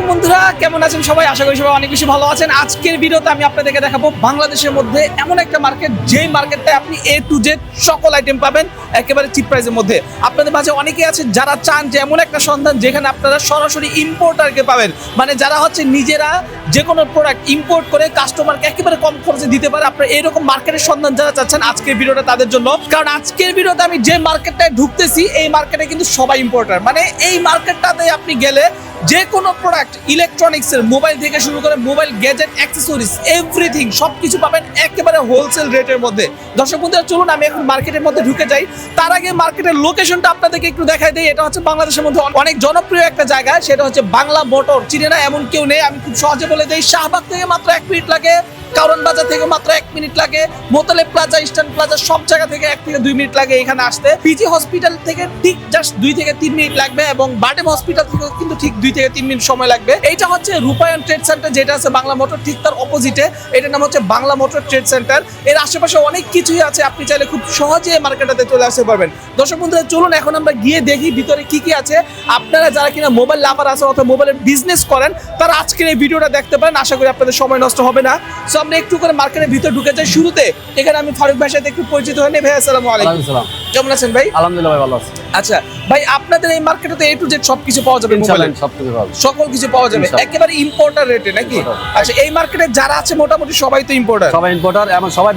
আলাইকুম বন্ধুরা, কেমন আছেন সবাই? আশা করি সবাই অনেক বেশি ভালো আছেন। আজকের ভিডিওতে আমি আপনাদেরকে দেখাবো বাংলাদেশের মধ্যে এমন একটা মার্কেট, যেই মার্কেটটায় আপনি A to Z সকল আইটেম পাবেন একেবারে চিপ প্রাইসের মধ্যে। আপনাদের মাঝে অনেকেই আছেন যারা চান যে এমন একটা সন্ধান যেখানে আপনারা সরাসরি ইম্পোর্টারকে পাবেন, মানে যারা হচ্ছে নিজেরা যে কোনো প্রোডাক্ট ইম্পোর্ট করে কাস্টমারকে একেবারে কম খরচে দিতে পারে। আপনারা এরকম মার্কেটের সন্ধান যারা চাচ্ছেন, আজকের ভিডিওটা তাদের জন্য। কারণ আজকের ভিডিওতে আমি যে মার্কেটটায় ঢুকতেছি, এই মার্কেটে কিন্তু সবাই ইম্পোর্টার। মানে এই মার্কেটটাতে আপনি গেলে যে কোনো প্রোডাক্ট, ইলেকট্রনিক্সের মোবাইল থেকে শুরু করে মোবাইল গ্যাজেট, অ্যাক্সেসরিজ, এভরিথিং সবকিছু পাবেন একেবারে হোলসেল রেটের মধ্যে। দর্শক বন্ধুরা, চলুন আমি এখন মার্কেটের মধ্যে ঢুকে যাই। তার আগে মার্কেটের লোকেশনটা আপনাদেরকে একটু দেখাই দিই। এটা হচ্ছে বাংলাদেশের মধ্যে অনেক জনপ্রিয় একটা জায়গা, সেটা হচ্ছে বাংলা মোটর। চিনে না এমন কেউ নেই। আমি খুব সহজে বলে দিই, শাহবাগ থেকে মাত্র 1 মিনিট লাগে, কারণ বাজার থেকে মাত্র 1 মিনিট লাগে, মোতালেব প্লাজা, ইস্টার্ন প্লাজা সব জায়গা থেকে 1 থেকে 2 মিনিট লাগে এখানে আসতে। পিজি হসপিটাল থেকে ঠিক জাস্ট 2 থেকে 3 মিনিট লাগবে, এবং বাটেম হসপিটাল থেকে কিন্তু ঠিক 2 থেকে 3 মিনিট সময় লাগবে। এইটা হচ্ছে রূপায়ণ ট্রেড সেন্টার, যেটা আছে বাংলা মোটর, ঠিক তার অপোজিটে। এটার নাম হচ্ছে বাংলা মোটর ট্রেড সেন্টার। এর আশেপাশে অনেক কিছুই আছে, আপনি চাইলে খুব সহজে মার্কেটটাতে চলে আসতে পারবেন। দর্শক বন্ধুরা, চলুন এখন আমরা গিয়ে দেখি ভিতরে কি কি আছে। আপনারা যারা কিনা মোবাইল লাভার আছে অথবা মোবাইলের বিজনেস করেন, তারা আজকের এই ভিডিওটা দেখতে পারেন। আশা করি আপনাদের সময় নষ্ট হবে না। সো আমরা একটু করে মার্কেটের ভিতরে ঢুকে যাই। শুরুতে এখানে আমি ফারুক ভাইয়ের সাথে একটু পরিচিত হই। ভাই আসসালামু আলাইকুম। কেমন আছেন ভাই? আলহামদুলিল্লাহ ভাই, ভালো আছি। আচ্ছা ভাই, আপনাদের এই মার্কেটে তো A to Z সবকিছু পাওয়া যাবে, মোবাইল সবকিছু পাওয়া যাবে, সকল কিছু পাওয়া যাবে একেবারে ইম্পোর্টার রেটে নাকি? আচ্ছা, এই মার্কেটে যারা আছে মোটামুটি সবাই তো ইম্পোর্টার, সবাই ইম্পোর্টার এবং সবাই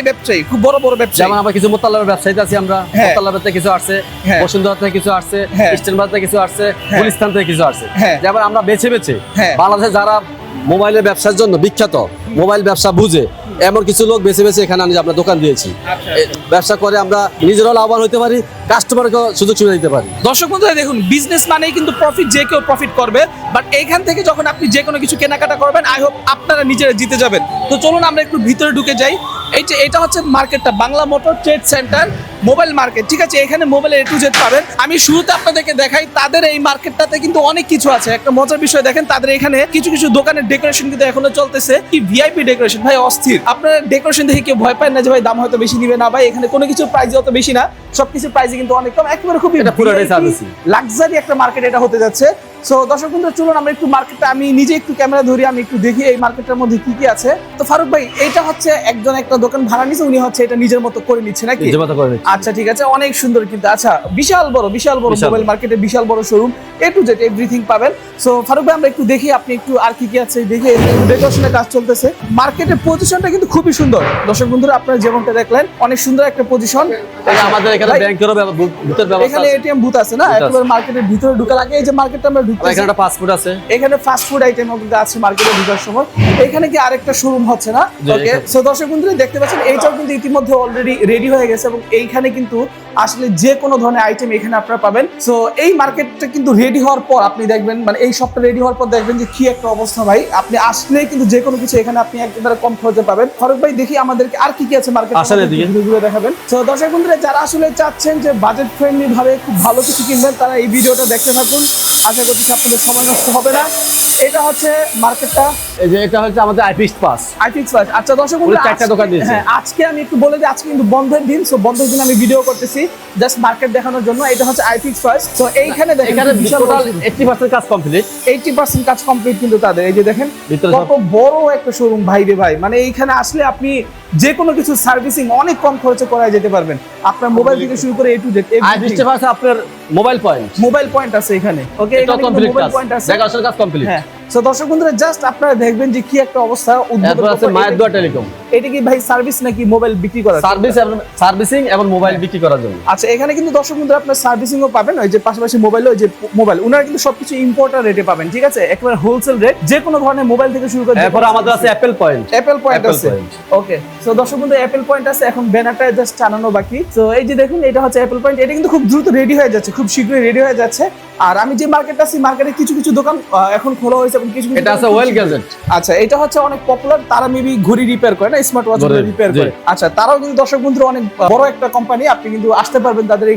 ব্যবসায়ী, খুব বড় বড় ব্যবসায়ী। যেমন আমরা কিছু মোতাল্লাবের ব্যবসায়ীতে আছি, আমরা মোতাল্লাবের থেকে কিছু আসছে, বসুন্ধরা থেকে কিছু আসছে, ইস্টার্ন বাজার থেকে কিছু আসছে, গুলিস্তান থেকে কিছু আসছে। যেমন আমরা বেছে বেছে বাংলাদেশে যারা মোবাইলের ব্যবসার জন্য বিখ্যাত, মোবাইল ব্যবসা বুঝে এমন কিছু লোক বেছে বেছে এখানে আমরা দোকান দিয়েছি। ব্যবসা করে আমরা নিজেরাও লাভবান হতে পারি, কাস্টমারকেও সুযোগ সুবিধা দিতে পারি। দর্শক বন্ধুরা দেখুন, বিজনেস মানেই কিন্তু প্রফিট, যে কেউ প্রফিট করবে। বাট এইখান থেকে যখন আপনি যে কোনো কিছু কেনাকাটা করবেন, আই হোপ আপনারা নিজেরা জিতে যাবেন। তো চলুন আমরা একটু ভিতরে ঢুকে যাই। এটা হচ্ছে মার্কেটটা, Bangla motor trade centre mobile market. ঠিক আছে, এখানে মোবাইলের A to Z পাবেন। আমি শুরুতে আপনাদেরকে দেখাই, তাদের এই মার্কেটটাতে কিন্তু অনেক কিছু আছে। একটা মজার বিষয় দেখেন, তাদের এখানে কিছু কিছু দোকানের ডেকোরেশন কিন্তু এখনো চলতেছে। কি ভিআইপি ডেকোরেশন ভাই, অস্থির। আপনার ডেকোরেশন দেখে কেউ ভয় পায় না যে ভাই দাম হয়তো বেশি নিবে? না ভাই, এখানে কোনো কিছু প্রাইস অত বেশি না, সবকিছু প্রাইসে কিন্তু অনেক কম। একেবারে খুবই লাক্সারি একটা মার্কেট এটা হতে যাচ্ছে। সো দর্শক বন্ধুরা, চলুন আমরা একটু মার্কেটটা, আমি নিজে একটু ক্যামেরা ধরি, আমি একটু দেখি এই মার্কেটটার মধ্যে কি কি আছে। তো ফারুক ভাই, এটা হচ্ছে একজন একটা দোকান ভাড়া নিচ্ছে, উনি হচ্ছে এটা নিজের মতো করে নিচ্ছে নাকি? আচ্ছা ঠিক আছে, অনেক সুন্দর কিন্তু। আচ্ছা, বিশাল বড় মোবাইল মার্কেটে বিশাল বড় showroom, A to Z everything পাবেন। সো ফারুক ভাই, আমরা একটু দেখি আপনি একটু আর কি কি আছে দেখে। ডেকোরেশনের কাজ চলতেছে, মার্কেটের পজিশনটা কিন্তু খুবই সুন্দর। দর্শক বন্ধুরা, আপনারা যেমনটা দেখলেন, অনেক সুন্দর একটা পজিশন। আমাদের এখানে ব্যাংকেরও বুথের ব্যবস্থা, এখানে এটিএম বুথ আছে না? একেবারে মার্কেটের ভিতরে ঢোকার আগে এই যে মার্কেটটা আমরা ঢুকতেছি, এখানে একটা ফাস্টফুড আছে, এখানে ফাস্টফুড আইটেমও কিন্তু আছে মার্কেটে ঢোকার সময়। এখানে কি আরেকটা শোরুম হচ্ছে না? ওকে, সো দর্শক বন্ধুরা দেখতে পাচ্ছেন, এইটাও কিন্তু ইতিমধ্যে অলরেডি রেডি হয়ে গেছে, এবং এইখানে কিন্তু আসলে যে কোনো ধরনের আইটেম এখানে আপনারা পাবেন। সো এই মার্কেটটা কিন্তু রেডি হওয়ার পর আপনি দেখবেন, মানে এই শপটা রেডি হওয়ার পর দেখবেন যে কি একটা অবস্থা ভাই। আপনি আসলেই কিন্তু যে কোনো কিছু এখানে আপনি একেবারে কম খরচে পাবেন। ফারুক ভাই, দেখি আমাদেরকে আর কি কি আছে মার্কেটে দেখাবেন। সো দর্শক বন্ধুরা, যারা আসলে চাচ্ছেন যে বাজেট ফ্রেন্ডলি ভাবে খুব ভালো কিছু কিনবেন, তারা এই ভিডিওটা দেখতে থাকুন। আশা করছি আপনাদের সময় নষ্ট হবে না। এটা হচ্ছে মার্কেটটা, এই যে এটা হচ্ছে আমাদের আইফিক্স পাস। আচ্ছা দর্শক বন্ধুরা, চারটা দোকান দিয়েছে। হ্যাঁ, আজকে আমি একটু বলে দিই, আজকে কিন্তু বন্ধের দিন। সো বন্ধের দিন আমি ভিডিও করতেছি জাস্ট মার্কেট দেখানোর জন্য। এটা হচ্ছে আইফিক্স ফার্স্ট। সো এইখানে দেখেন, এখানে টোটাল 80% কাজ কমপ্লিট, 80% কাজ কমপ্লিট কিন্তু তাদের। এই যে দেখেন কত বড় একটা শোরুম ভাই রে ভাই। মানে এইখানে আসলে আপনি যে কোনো কিছু সার্ভিসিং অনেক কম খরচে করা যেতে পারবেন। আপনার মোবাইল থেকে শুরু করে A to Z আপনার মোবাইল পয়েন্ট আছে এখানে। ওকে, এখানে মোবাইল পয়েন্ট আছে, দেখাশোনার কাজ কমপ্লিট। হ্যাঁ। সো দর্শক বন্ধুরা, জাস্ট আপনারা দেখবেন যে কি একটা অবস্থা। মায়ের দোয়া টেলিকম, এটা কি ভাই সার্ভিস নাকি মোবাইল বিক্রি করা? সার্ভিসিং এবং মোবাইল বিক্রি করার জন্য। আচ্ছা, এখানে কিন্তু দর্শক বন্ধুরা আপনার সার্ভিসিংও পাবেন, ওই যে পাশাপাশি মোবাইল উনারা কিন্তু সবকিছু ইম্পোর্টার রেটে পাবেন। ঠিক আছে, একেবারে হোলসেল রেট, যে কোনো ধরনের মোবাইল থেকে শুরু করে। এরপর আমাদের আছে অ্যাপল পয়েন্ট আছে। ওকে, সো দর্শক বন্ধুরা, অ্যাপল পয়েন্ট আছে, এখন ব্যানারটা জাস্ট টানানো বাকি। সো এই যে দেখুন, এটা হচ্ছে অ্যাপল পয়েন্ট। এটা কিন্তু খুব দ্রুত রেডি হয়ে যাচ্ছে, খুব শীঘ্রই রেডি হয়ে যাচ্ছে। আর আমি যে মার্কেটটা আছি, মার্কেটে কিছু কিছু দোকান এখন খোলা হয়েছে, এবং কিছু এটা আছে ওয়েল গ্যাজেট। আচ্ছা, এটা হচ্ছে অনেক পপুলার, তারা মেবি ঘড়ি রিপেয়ার করে না, স্মার্ট ওয়াচ রিপেয়ার করে। আচ্ছা, তারাও কিন্তু দর্শক বন্ধুরা অনেক বড় একটা কোম্পানি, আপনি কিন্তু আসতে পারবেন তাদের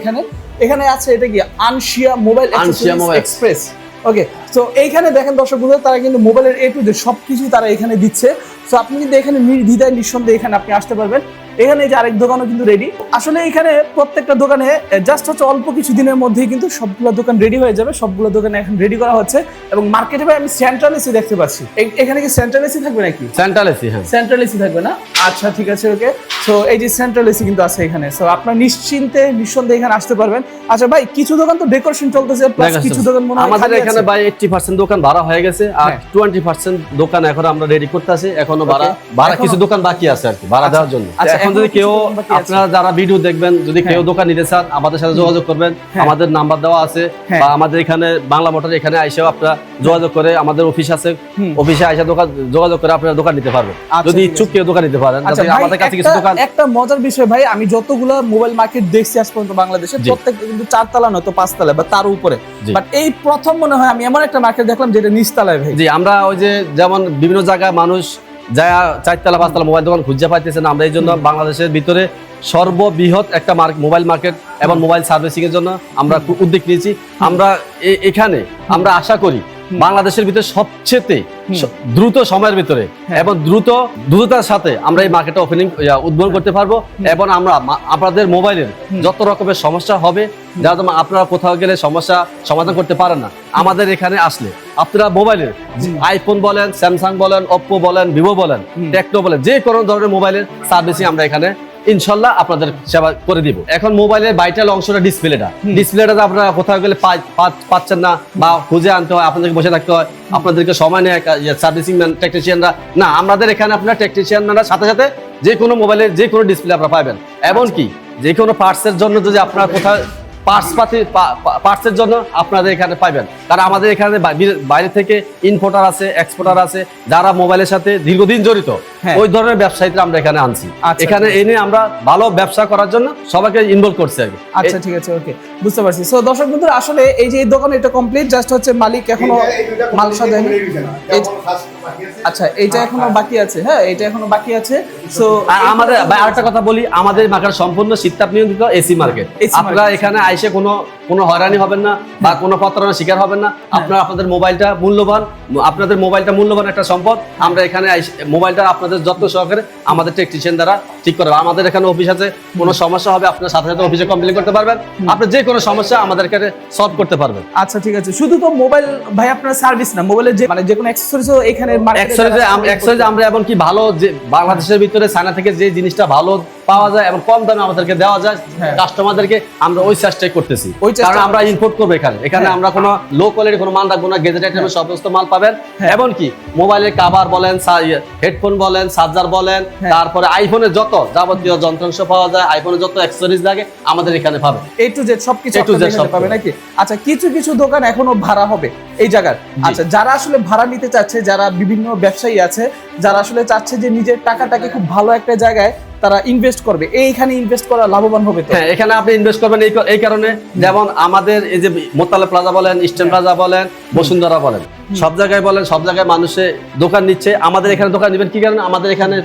এখানে আছে। এটা কি আনশিয়া মোবাইল এক্সপ্রেস। ওকে, সো এইখানে দেখেন দর্শক বন্ধুরা, তারা কিন্তু মোবাইলের A to Z সবকিছু তারা এখানে দিচ্ছে। সো আপনি কিন্তু এখানে নির্দ্বিধায় নিঃসন্দেহে এখানে আপনি আসতে পারবেন। এখানে এই যে আরেক দোকানও কিন্তু রেডি। আসলে এখানে প্রত্যেকটা দোকানে জাস্ট হচ্ছে অল্প কিছু দিনের মধ্যেই কিন্তু সবগুলো দোকান রেডি হয়ে যাবে, সবগুলো দোকানে এখন রেডি করা হচ্ছে। এবং মার্কেটে ভাই আমি সেন্ট্রাল এসি দেখতে পাচ্ছি, এখানে কি সেন্ট্রাল এসি থাকবে নাকি? সেন্ট্রাল এসি, হ্যাঁ সেন্ট্রাল এসি থাকবে না? আচ্ছা ঠিক আছে, ওকে। সো এই যে সেন্ট্রাল এসি কিন্তু আছে এখানে, সো আপনার নিশ্চিন্তে নিঃসন্দেহে এখানে আসতে পারবেন। আচ্ছা ভাই, কিছু দোকান তো ডেকোরেশন চলতেছে, প্লাস কিছু দোকান মনে হয় আমাদের খালি এখানে আছে। ভাই 80% দোকান ভাড়া হয়ে গেছে, আর 20% দোকান এখন আমরা রেডি করতেছি, এখনো ভাড়া কিছু দোকান বাকি আছে আর কি ভাড়া দেওয়ার জন্য। আচ্ছা, এখন যদি কেউ, কিছু দোকান বাকি আছে। আপনারা যারা ভিডিও দেখবেন, যদি কেউ দোকান নিতে চান আমাদের সাথে যোগাযোগ করবেন, আমাদের নাম্বার দেওয়া আছে, বা আমাদের এখানে বাংলা মোটর এখানে আইসেও আপনারা যোগাযোগ করে, আমাদের অফিস আছে, অফিসে আইসা দোকান যোগাযোগ করে আপনারা দোকান নিতে পারবেন, যদি ইচ্ছুক কেউ দোকান নিতে পারেন। আচ্ছা যাতে ভাই, আমাদের কাছে কিছু দোকান, একটা মজার বিষয় ভাই, আমি যতগুলো মোবাইল মার্কেট দেখছি আজ পর্যন্ত বাংলাদেশে, প্রত্যেকটা কিন্তু 4 তলা নয়তো 5 তলা বা তার উপরে, বাট এই প্রথম মনে হয় আমি এমন একটা মার্কেট দেখলাম যেটা নিচতলায় ভাই। জি, আমরা ওই যে যেমন বিভিন্ন জায়গায় মানুষ যায় 4 তলা 5 তলা মোবাইল দোকান খুঁজে পাইতেছে না, আমরা এই জন্য বাংলাদেশের ভিতরে সর্ববৃহৎ একটা মোবাইল মার্কেট এবং মোবাইল সার্ভিসিং এর জন্য আমরা উদ্যোগ নিয়েছি। আমরা এখানে আমরা আশা করি বাংলাদেশের ভিতরে সবচেয়ে দ্রুত সময়ের ভিতরে এবং দ্রুততার সাথে আমরা এই মার্কেটটা উদ্বোধন করতে পারবো, এবং আমরা আপনাদের মোবাইলের যত রকমের সমস্যা হবে, যারা আপনারা কোথাও গেলে সমস্যা সমাধান করতে পারেন না, আমাদের এখানে আসলে আপনারা মোবাইলের আইফোন বলেন, স্যামসাং বলেন, ওপ্পো বলেন, ভিভো বলেন, টেকনো বলেন, যে কোনো ধরনের মোবাইলের সার্ভিসিং আমরা এখানে ইনশাল্লাহ আপনাদের সেবা করে দিব। এখন মোবাইলের ভাইটাল অংশটা ডিসপ্লেটা আপনারা কোথাও গেলে পাচ্ছেন না, বা খুঁজে আনতে হয়, আপনাদেরকে বসে থাকতে হয়, আপনাদেরকে সময় নেয় সার্ভিসিং ম্যান টেকনিশিয়ানরা না, আমাদের এখানে আপনার টেকনিশিয়ানরা সাথে সাথে যে কোনো মোবাইলের যে কোনো ডিসপ্লে আপনারা পাবেন। এমনকি যে কোনো পার্টসের জন্য যদি আপনারা কোথাও পার্টসের জন্য আপনাদের এখানে পাবেন, কারণ আমাদের এখানে বাইরে থেকে ইম্পোর্টার আছে, এক্সপোর্টার আছে, যারা মোবাইলের সাথে দীর্ঘদিন জড়িত, ওই ধরনের ব্যবসায়ীরা আমরা এখানে আনছি। এখানে এনে আমরা ভালো ব্যবসা করার জন্য সবাইকে ইনভলভ করছি আর কি। আচ্ছা ঠিক আছে, ওকে, বুঝতে পারছি। সো দর্শক বন্ধুরা, আসলে এই যে এই দোকান এটা কমপ্লিট, জাস্ট হচ্ছে মালিক এখনো মাল সাজায়নি। আচ্ছা, এইটা এখনো বাকি আছে, হ্যাঁ এটা এখনো বাকি আছে। সো আমাদের আরেকটা কথা বলি, আমাদের মার্কেট সম্পূর্ণ শীততাপ নিয়ন্ত্রিত এসি মার্কেট। আপনারা এখানে আইসে কোনো হয়রানি হবেন না বা কোনো প্রতারণার শিকার হবেন না। আপনারা আপনাদের মোবাইলটা মূল্যবান একটা সম্পদ। আমরা এখানে মোবাইলটা আপনাদের যত্ন সহকারে আমাদের টেকনিশিয়ান দ্বারা ঠিক করে, আমাদের এখানে অফিস আছে, কোনো সমস্যা হবে আপনার সাথে সাথে অফিসে কমপ্লেন করতে পারবেন, আপনি যে কোনো সমস্যা আমাদের এখানে সলভ করতে পারবেন। আচ্ছা ঠিক আছে, শুধু তো মোবাইল ভাই আপনার সার্ভিস না, মোবাইলের যে কোনো অ্যাকসেসরিজও এখানে অ্যাকসেসরিজ আমরা এবং কি ভালো, যে বাংলাদেশের ভিতরে চায়না থেকে যে জিনিসটা ভালো পাওয়া যায় এবং কম দামে আমাদেরকে দেওয়া যায় কাস্টমারদেরকে, আমরা ওই চেষ্টাই করতেছি। কারণ আমরা ইম্পোর্ট করবো এখানে আমরা কোনো লো কোয়ালিটি কোনো মাল রাখবো না, গেজেট আইটেমের সমস্ত মাল পাবেন। এমনকি মোবাইলের কভার বলেন, হেডফোন বলেন, চার্জার বলেন, তারপরে আইফোনের যত যাবতীয় যন্ত্রাংশ পাওয়া যায়, আইফোনের যত অ্যাকসেসরিজ লাগে আমাদের এখানে পাবে, A to Z সবকিছু পাবে নাকি? আচ্ছা, কিছু দোকান এখনো ভাড়া হবে এই জায়গার। আচ্ছা, যারা আসলে ভাড়া নিতে চাচ্ছে, যারা বিভিন্ন ব্যবসায়ী আছে, যারা আসলে চাচ্ছে যে নিজের টাকাটাকে খুব ভালো একটা জায়গায় তারা ইনভেস্ট করবে, এইখানে ইনভেস্ট করা লাভবান হবে তো? হ্যাঁ, এখানে আপনি ইনভেস্ট করবেন এই কারণে, যেমন আমাদের এই যে মোতালা প্লাজা বলেন, ইস্টার্ন প্লাজা বলেন, বসুন্ধরা বলেন, সব জায়গায় মানুষে দোকান নিচ্ছে। আমাদের এখানে দোকান নেবেন কি কারণে? আমাদের এখানে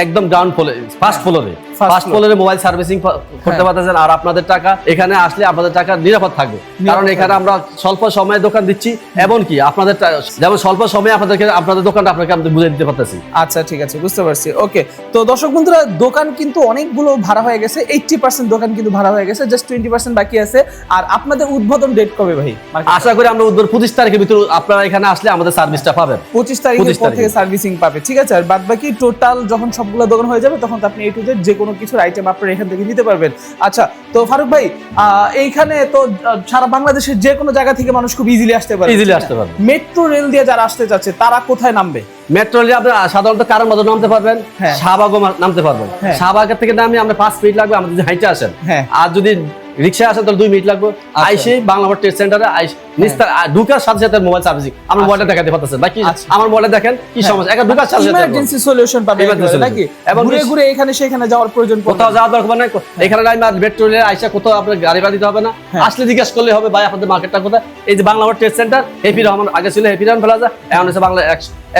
একদম গ্রাউন্ড ফ্লোরে, ফার্স্ট ফ্লোরে মোবাইল সার্ভিসিং করতে পারতেছেন, আর আপনাদের টাকা এখানে আসলে আপনাদের টাকা নিরাপদ থাকবে, কারণ এখানে আমরা স্বল্প সময়ে দোকান দিচ্ছি, এমনকি আপনাদের যেমন স্বল্প সময়ে আপনাদের দোকানটা আপনাকে বুঝে দিতে পারতেছি। আচ্ছা ঠিক আছে, বুঝতে পারছি, ওকে। তো দর্শক বন্ধুরা, দোকান কিন্তু অনেকগুলো ভাড়া হয়ে গেছে, 80% দোকান কিন্তু ভাড়া হয়ে গেছে, জাস্ট 20% বাকি আছে। আর আপনাদের উদ্বোধন ডেট কবে ভাই? আশা করি আমরা উদ্বোধন 25 তারিখের ভিতরে আপনারা এখানে আসলে আমাদের সার্ভিসটা পাবেন। 25 তারিখের পর থেকে সার্ভিসিং পাবে, ঠিক আছে। আর বাদ বাকি টোটাল যখন সবগুলো দোকান হয়ে যাবে, তখন আপনি A to Z যে কোনো কিছুর আইটেম আপনারা এখান থেকে নিতে পারবেন। আচ্ছা, তো ফারুক ভাই, এইখানে তো সারা বাংলাদেশের যে কোনো জায়গা থেকে মানুষ খুব ইজিলি আসতে পারবে। মেট্রো রেল দিয়ে যারা আসতে চাচ্ছে তারা কোথায় নামবে? মেট্রো রেলে আপনারা সাধারণত কারণ বাজার নামতে পারবেন, শাহবাগও নামতে পারবেন। শাহবাগের থেকে নামে আমরা 5 মিনিট লাগবে আমাদের যদি হাইটে আসেন, আর যদি রিক্সা আসেন তাহলে 2 মিনিট লাগবে। আইসে বাংলা ট্রেড সেন্টারে ঢুকার সাথে সাথে মোবাইল সার্ভিসিং আমার মোবাইলটা দেখাতে পারতেছেন নাকি? আমার মোবাইলটা দেখেন কি সমস্যা, একটা ঢুকার সাথে ইমার্জেন্সি সলিউশন পাবেন নাকি? এবং ঘুরে এখানে সেখানে যাওয়ার প্রয়োজন পড়বে, কোথাও যাওয়ার দরকার নাই। এখানে মেট্রো রেলে আইসা কোথাও আপনার গাড়ি ভাড়া দিতে হবে না, আসলে জিজ্ঞাসা করলে হবে ভাই আপনাদের মার্কেটটা কোথায়। এই যে Bangla trade centre, happy Rahman, আগে ছিল হেপি রহমান প্লাজা, এখন হচ্ছে বাংলা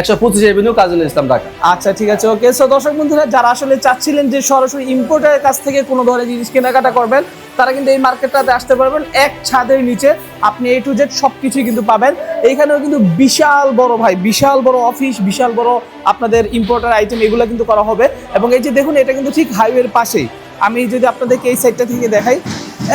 125 এভিনিউ, কাজী নজরুল ইসলাম, ঢাকা। আচ্ছা ঠিক আছে, ওকে। সো দর্শক বন্ধুরা, যারা আসলে চাচ্ছিলেন যে সরাসরি ইম্পোর্টারের কাছ থেকে কোনো ধরনের জিনিস কেনাকাটা করবেন, তারা কিন্তু এই মার্কেটটাতে আসতে পারবেন। এক ছাদের নিচে আপনি A to Z সবকিছুই কিন্তু পাবেন। এইখানেও কিন্তু বিশাল বড় ভাই, বিশাল বড় অফিস, বিশাল বড় আপনাদের ইম্পোর্টার আইটেম এগুলো কিন্তু করা হবে। এবং এই যে দেখুন, এটা কিন্তু ঠিক হাইওয়ের পাশেই। আমি যদি আপনাদেরকে এই সাইডটা থেকে দেখাই,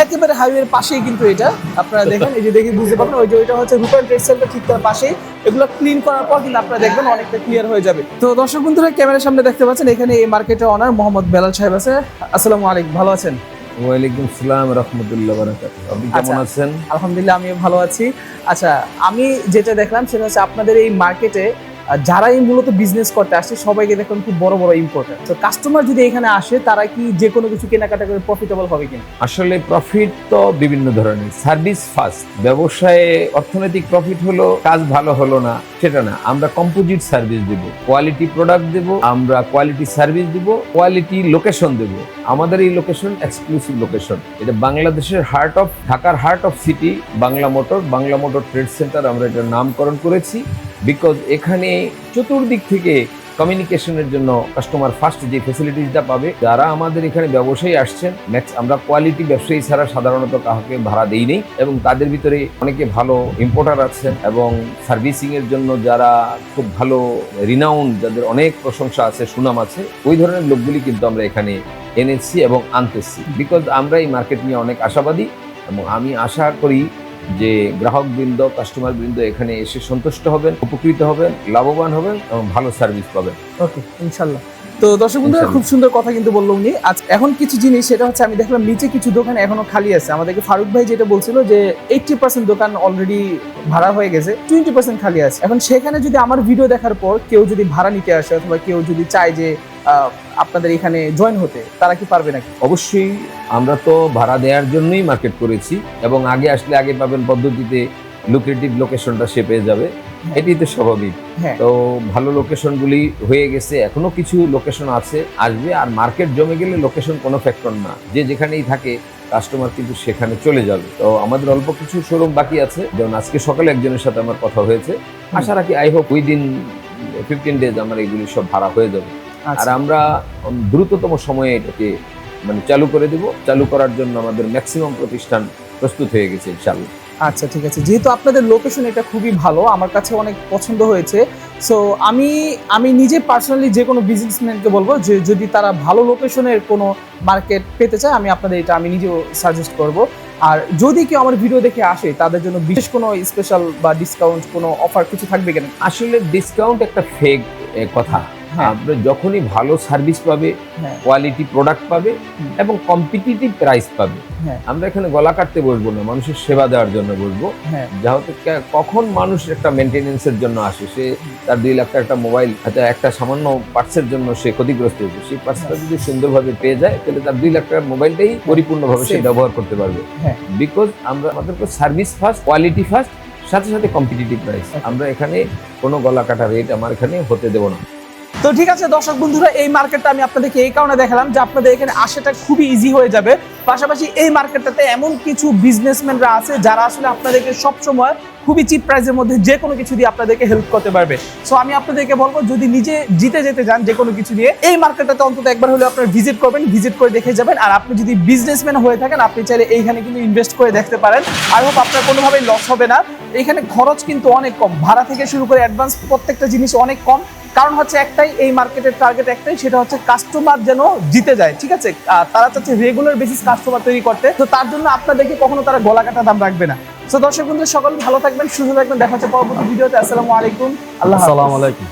একেবারে হাইওয়ের পাশেই কিন্তু এটা, আপনারা দেখেন, এই যে দেখে বুঝতে পারবেন, ওই যে ওইটা হচ্ছে রূপায়ণ ট্রেড সেন্টার, ঠিক তার পাশেই। এগুলো ক্লিন করার পর কিন্তু আপনারা দেখবেন অনেকটা ক্লিয়ার হয়ে যাবে। তো দর্শক বন্ধুরা, ক্যামেরার সামনে দেখতে পাচ্ছেন এখানে এই মার্কেটের অনার মোহাম্মদ বেলাল সাহেব আছে। আসসালামু আলাইকুম, ভালো আছেন? ওয়ালাইকুম আসসালাম রাহমাতুল্লাহি ওয়া বারাকাতুহু। আপনি কেমন আছেন? আলহামদুলিল্লাহ, আমিও ভালো আছি। আচ্ছা, আমি যেটা দেখলাম সেটা হচ্ছে আপনাদের এই মার্কেটে যারাই মূলত বিজনেস করতে আসছে সবাইকে দেখুন খুব বড় বড় ইম্পোর্টার। তো কাস্টমার যদি এখানে আসে, তারা কি যে কোনো কিছু কেনাকাটা করে প্রফিটেবল হবে কিনা? আসলে প্রফিট তো বিভিন্ন ধরনের, সার্ভিস ফার্স্ট। ব্যবসায়ে অর্থনৈতিক প্রফিট হলো কাজ ভালো হলো না সেটা না, আমরা কম্পোজিট সার্ভিস দেব, কোয়ালিটি প্রোডাক্ট দেব, আমরা কোয়ালিটি সার্ভিস দেব, কোয়ালিটি লোকেশন দেব। আমাদের এই লোকেশন এক্সক্লুসিভ লোকেশন, এটা বাংলাদেশের হার্ট অফ, ঢাকার heart of city Bangla motor trade centre আমরা এটার নামকরণ করেছি। বিকজ এখানে চতুর্দিক থেকে কমিউনিকেশনের জন্য কাস্টমার ফার্স্ট যে ফেসিলিটিসটা পাবে। যারা আমাদের এখানে ব্যবসায়ী আসছেন, আমরা কোয়ালিটি ব্যবসায়ী ছাড়া সাধারণত কাউকে ভাড়া দেই নেই, এবং তাদের ভিতরে অনেকে ভালো ইম্পোর্টার আছেন, এবং সার্ভিসিং এর জন্য যারা খুব ভালো রিনাউন্ড, যাদের অনেক প্রশংসা আছে, সুনাম আছে, ওই ধরনের লোকগুলি কিন্তু আমরা এখানে এনেছি এবং আনতেছি। বিকজ আমরা এই মার্কেট নিয়ে অনেক আশাবাদী, এবং আমি আশা করি যে গ্রাহকবৃন্দ, কাস্টমার বৃন্দ এখানে এসে সন্তুষ্ট হবেন, উপকৃত হবেন, লাভবান হবেন এবং ভালো সার্ভিস পাবেন। ওকে, ইনশাল্লাহ। তো দর্শক বন্ধুরা, খুব সুন্দর কথা কিন্তু বললো উনি। আজ এখন কিছু জিনিস, সেটা হচ্ছে আমি দেখলাম নিচে কিছু দোকান এখনো খালি আছে। আমাদেরকে ফারুক ভাই যেটা বলছিল যে 80% দোকান অলরেডি ভাড়া হয়ে গেছে, 20% খালি আছে। এখন সেখানে যদি আমার ভিডিও দেখার পর কেউ যদি ভাড়া নিতে আসে, অথবা কেউ যদি চায় যে আপনাদের এখানে জয়েন হতে, তারা কি পারবে নাকি? অবশ্যই, আমরা তো ভাড়া দেওয়ার জন্যই মার্কেট করেছি, এবং আগে আসলে আগে পাবেন পদ্ধতিতে লুক্রেটিভ লোকেশনটা সে পেয়ে যাবে, এটাই তো স্বাভাবিক। তো ভালো লোকেশনগুলি হয়ে গেছে, এখনো কিছু লোকেশন আছে, আসবে। আর মার্কেট জমে গেলে লোকেশন কোনো ফ্যাক্টর না, যে যেখানেই থাকে কাস্টমার কিন্তু সেখানে চলে যাবে। তো আমাদের অল্প কিছু শোরুম বাকি আছে, যেমন আজকে সকালে একজনের সাথে আমার কথা হয়েছে। আশা রাখি আই হোপ উইদিন 15 ডেজ আমার এগুলি সব ভাড়া হয়ে যাবে। আর আমরা দ্রুততম সময়ে এটাকে চালু করে দেব। চালু করার জন্য আমাদের ম্যাক্সিমাম প্রতিষ্ঠান প্রস্তুত হয়ে গেছে ইনশাআল্লাহ। আচ্ছা, ঠিক আছে। যেহেতু আপনাদের লোকেশন এটা খুবই ভালো, আমার কাছে অনেক পছন্দ হয়েছে। সো আমি নিজে পার্সোনালি যে কোনো বিজনেসম্যানকে বলবো যে যদি তারা ভালো লোকেশনের কোনো মার্কেট পেতে চায়, আপনাদের এটা আমি নিজেও সাজেস্ট করব। আর যদি কেউ আমার ভিডিও দেখে আসে, তাদের জন্য বিশেষ কোনো স্পেশাল বা ডিসকাউন্ট, কোনো অফার কিছু থাকবে কিনা? আসলে ডিসকাউন্ট একটা ফেক কথা। আপনি যখনই ভালো সার্ভিস পাবে, কোয়ালিটি প্রোডাক্ট পাবে, এবং কম্পিটিটিভ প্রাইস পাবে। আমরা এখানে গলা কাটতে বসবো না, মানুষের সেবা দেওয়ার জন্য বসবো। যেহেতু কখন মানুষ একটা মেনটেনেন্সের জন্য আসে, সে তার 2 লাখ টাকা একটা মোবাইল, একটা সামান্য পার্টসের জন্য সে ক্ষতিগ্রস্ত হয়েছে, সেই পার্টসটা যদি সুন্দরভাবে পেয়ে যায়, তাহলে তার 2 লাখ টাকার মোবাইলটাই পরিপূর্ণভাবে সে ব্যবহার করতে পারবে। বিকজ আমাদের সার্ভিস ফার্স্ট, কোয়ালিটি ফার্স্ট, সাথে সাথে কম্পিটিটিভ প্রাইস। আমরা এখানে কোনো গলা কাটা রেট আমার এখানে হতে দেবো না। তো ঠিক আছে দর্শক বন্ধুরা, এই মার্কেটটা আমি আপনাদেরকে এই কারণে দেখালাম যে আপনাদের এখানে আসাটা খুবই ইজি হয়ে যাবে। পাশাপাশি এই মার্কেটটাতে এমন কিছু বিজনেসম্যানরা আছে যারা আসলে আপনাদেরকে সবসময় খুবই চিপ প্রাইসের মধ্যে যে কোনো কিছু দিয়ে আপনাদেরকে হেল্প করতে পারবে। সো আমি আপনাদেরকে বলবো, যদি নিজে জিতে যেতে যান যে কোনো কিছু নিয়ে, এই মার্কেটটাতে অন্তত একবার হলে আপনারা ভিজিট করবেন, ভিজিট করে দেখে যাবেন। আর আপনি যদি বিজনেসম্যান হয়ে থাকেন, আপনি চাইলে এইখানে কিন্তু ইনভেস্ট করে দেখতে পারেন। আই হোপ আপনার কোনোভাবেই লস হবে না। এখানে খরচ কিন্তু অনেক কম, ভাড়া থেকে শুরু করে অ্যাডভান্স প্রত্যেকটা জিনিস অনেক কম। কারণ হচ্ছে একটাই, এই মার্কেটের টার্গেট একটাই, সেটা হচ্ছে কাস্টমার যেন জিতে যায়। ঠিক আছে, তারা চাচ্ছে রেগুলার বেসিস কাস্টমার তৈরি করতে। তো তার জন্য আপনাদেরকে কখনো তারা গলা কাটা দাম রাখবে না। তো দর্শক বন্ধু, সকলে ভালো থাকবেন, সুস্থ থাকবেন। দেখা হচ্ছে পরবর্তী ভিডিওতে। আসসালামু আলাইকুম। আল্লাহ হাফেজ। আসসালামু আলাইকুম।